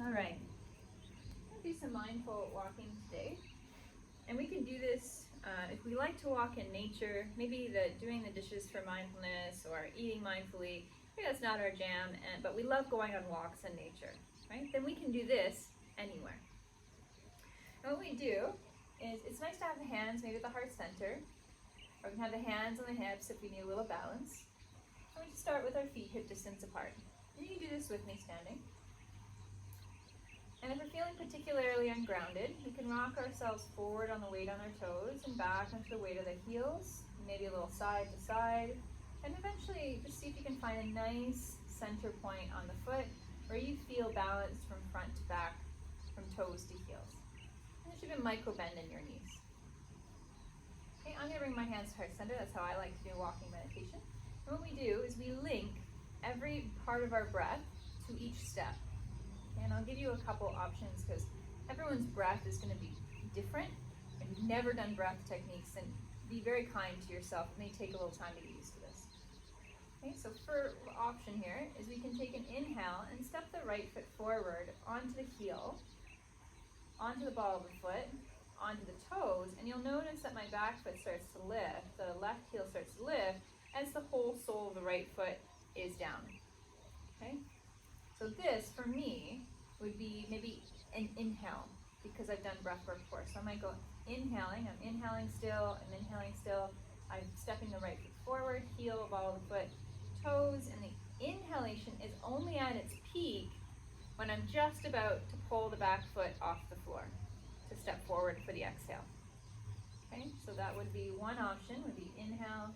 All right, we'll do some mindful walking today. And we can do this if we like to walk in nature, maybe doing the dishes for mindfulness or eating mindfully. Maybe that's not our jam, but we love going on walks in nature, right? Then we can do this anywhere. And what we do is, it's nice to have the hands maybe at the heart center, or we can have the hands on the hips if we need a little balance. And we just start with our feet hip distance apart. And you can do this with me standing. And if we're feeling particularly ungrounded, we can rock ourselves forward on the weight on our toes and back onto the weight of the heels, maybe a little side to side. And eventually just see if you can find a nice center point on the foot where you feel balanced from front to back, from toes to heels. And there should be a micro bend in your knees. Okay, I'm going to bring my hands to heart center. That's how I like to do walking meditation. And what we do is we link every part of our breath to each step. And I'll give you a couple options because everyone's breath is going to be different. If you've never done breath techniques, then be very kind to yourself. It may take a little time to get used to this. Okay, so for option here is we can take an inhale and step the right foot forward onto the heel, onto the ball of the foot, onto the toes, and you'll notice that my back foot starts to lift, the left heel starts to lift as the whole sole of the right foot is down. Okay? So this, for me, would be maybe an inhale, because I've done breath work before. So I might go inhaling, I'm inhaling still, I'm stepping the right foot forward, heel, ball of the foot, toes, and the inhalation is only at its peak when I'm just about to pull the back foot off the floor to step forward for the exhale. Okay, so that would be one option, would be inhale.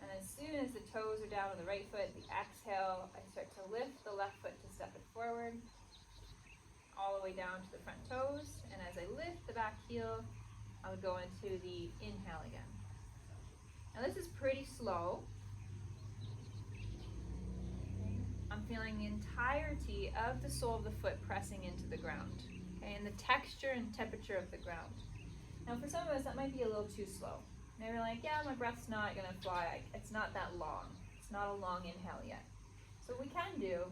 And as soon as the toes are down on the right foot, the exhale, I start to lift the left foot to step it forward, all the way down to the front toes. And as I lift the back heel, I would go into the inhale again. Now this is pretty slow. I'm feeling the entirety of the sole of the foot pressing into the ground, okay, and the texture and temperature of the ground. Now for some of us, that might be a little too slow. Maybe you're like, yeah, my breath's not gonna fly. It's not that long. It's not a long inhale yet. So what we can do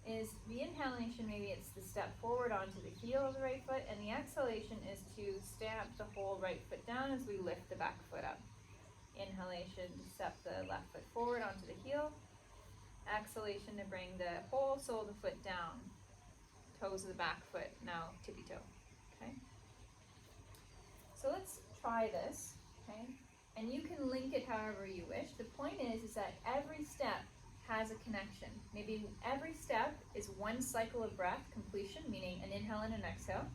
is the inhalation, maybe it's the step forward onto the heel of the right foot, and the exhalation is to stamp the whole right foot down as we lift the back foot up. Inhalation to step the left foot forward onto the heel. Exhalation to bring the whole sole of the foot down. Toes of the back foot now tippy toe. Okay. So let's try this. Okay. And you can link it however you wish. The point is that every step has a connection. Maybe every step is one cycle of breath completion, meaning an inhale and an exhale.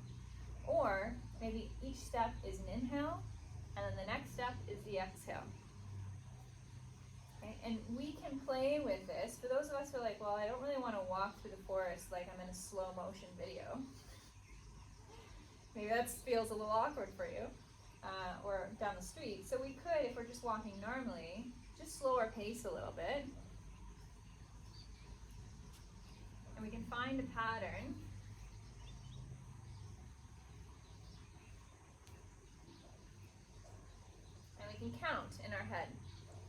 Or maybe each step is an inhale, and then the next step is the exhale. Okay? And we can play with this. For those of us who are like, well, I don't really want to walk through the forest like I'm in a slow motion video. Maybe that feels a little awkward for you. Or down the street. So we could, if we're just walking normally, just slow our pace a little bit. And we can find a pattern. And we can count in our head.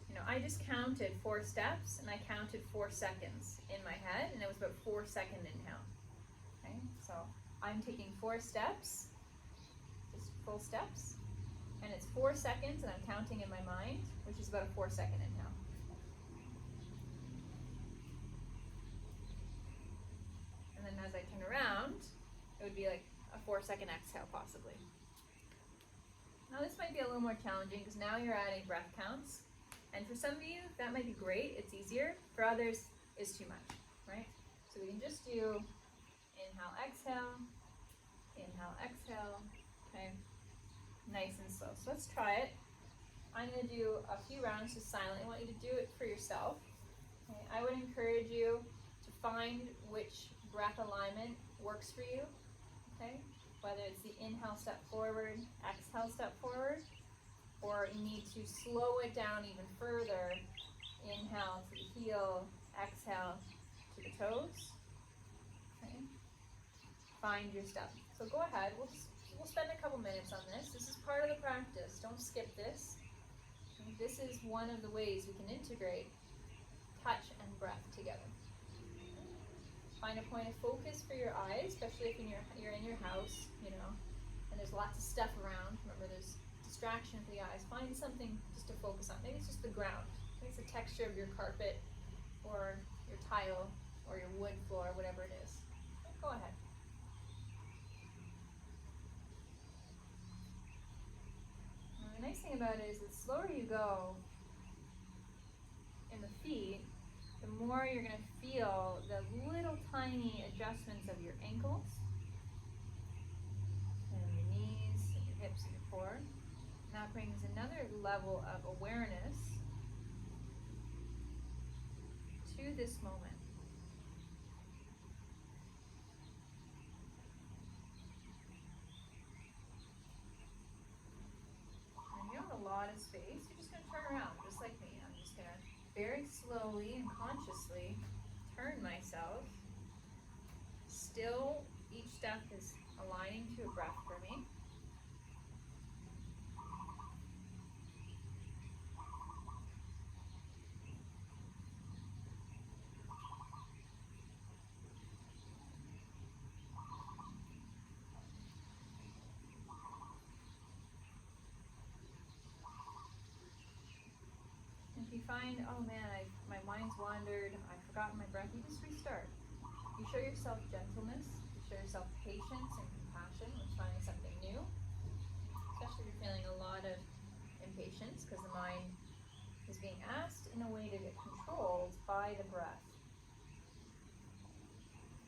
You know, I just counted 4 steps and I counted 4 seconds in my head, and it was about 4-second inhale. Okay, so I'm taking 4 steps, just full steps. And it's 4 seconds, and I'm counting in my mind, which is about a 4-second inhale. And then as I turn around, it would be like a 4-second exhale, possibly. Now this might be a little more challenging because now you're adding breath counts. And for some of you, that might be great, it's easier. For others, it's too much, right? So we can just do inhale, exhale, okay? Nice and slow. So let's try it. I'm going to do a few rounds just silently. I want you to do it for yourself. Okay? I would encourage you to find which breath alignment works for you. Okay? Whether it's the inhale, step forward, exhale, step forward, or you need to slow it down even further. Inhale to the heel, exhale to the toes. Okay? Find your step. So go ahead. We'll spend a couple minutes on this. This is part of the practice. Don't skip this. And this is one of the ways we can integrate touch and breath together. Find a point of focus for your eyes, especially if you're in your house, and there's lots of stuff around. Remember, there's distraction for the eyes. Find something just to focus on. Maybe it's just the ground. Maybe it's the texture of your carpet or your tile or your wood floor, whatever it is. Go ahead. Now, the nice thing about it is the slower you go in the feet, the more you're going to feel the little tiny adjustments of your ankles and your knees and your hips and your core. And that brings another level of awareness to this moment. And you have a lot of space. You're just going to turn around, just like me. I'm just going to very slowly and consciously turn myself. Still, each step is aligning to a breath for me. If you find, oh man, my mind's wandered, I've forgotten my breath, you just restart. You show yourself gentleness, you show yourself patience and compassion with finding something new, especially if you're feeling a lot of impatience because the mind is being asked in a way to get controlled by the breath.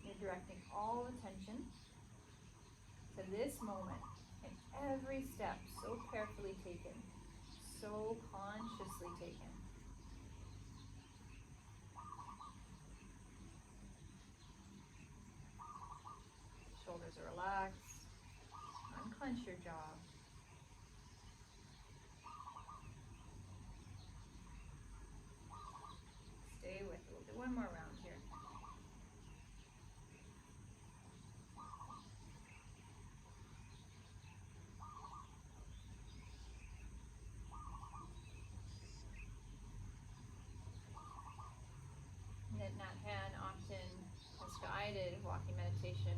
You're directing all attention to this moment and every step so carefully taken, so consciously taken. Shoulders are relaxed. Unclench your jaw. Stay with it. We'll do one more round here. Nat Han often has guided walking meditation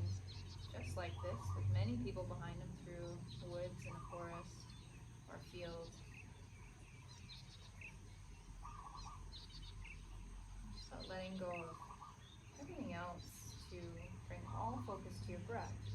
just like this, with many people behind him through the woods and a forest or a field. So letting go of everything else to bring all focus to your breath.